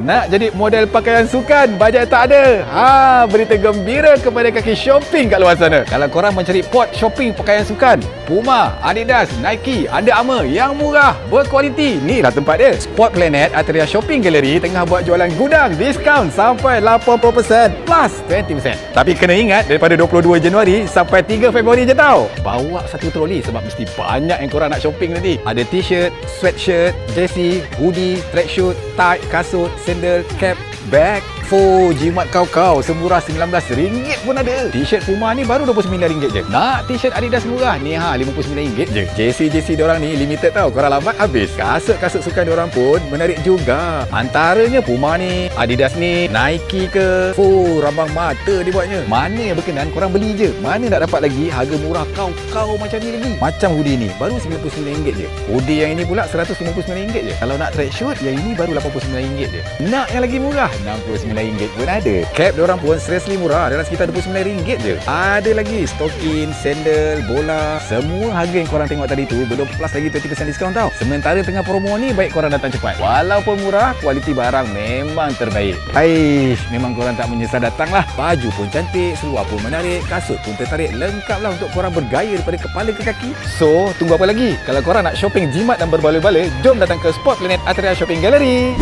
Nak jadi model pakaian sukan, bajet tak ada? Berita gembira kepada kaki shopping kat luar sana. Kalau korang mencari pot shopping pakaian sukan, Puma, Adidas, Nike, Under Armour yang murah, berkualiti, ni lah tempat dia. Sport Planet Atria Shopping Gallery tengah buat jualan gudang diskaun sampai 80% plus 20%. Tapi kena ingat, daripada 22 Januari sampai 3 Februari je tau. Bawa satu troli sebab mesti banyak yang korang nak shopping nanti. Ada t-shirt, sweatshirt, jersey, hoodie, tracksuit, tie, kasut, sandal, cap, bag. Jimat kau semurah RM19 pun ada. T-shirt Puma ni baru RM29 je. Nak t-shirt Adidas murah ni RM59 je. JC diorang ni limited tau. Korang lambat habis. Kasut sukan diorang pun menarik juga. Antaranya Puma ni, Adidas ni, Nike ke. Rambang mata dia buatnya. Mana yang berkenan korang beli je. Mana nak dapat lagi harga murah kau macam ni lagi. Macam hoodie ni baru RM99 je. Hoodie yang ini pula RM159 je. Kalau nak tracksuit yang ini baru RM89 je. Nak yang lagi murah RM69 pun ada. Cap diorang pun seriously murah, dalam sekitar RM29 je. Ada lagi stokin, sandal, bola. Semua harga yang korang tengok tadi tu belum plus lagi 20% diskaun tau. Sementara tengah promo ni, baik korang datang cepat. Walaupun murah, kualiti barang memang terbaik. Memang korang tak menyesal datang lah. Baju pun cantik, seluar pun menarik, kasut pun tertarik. Lengkap lah untuk korang bergaya daripada kepala ke kaki. So, tunggu apa lagi? Kalau korang nak shopping jimat dan berbaloi-baloi, jom datang ke Sport Planet Atria Shopping Gallery.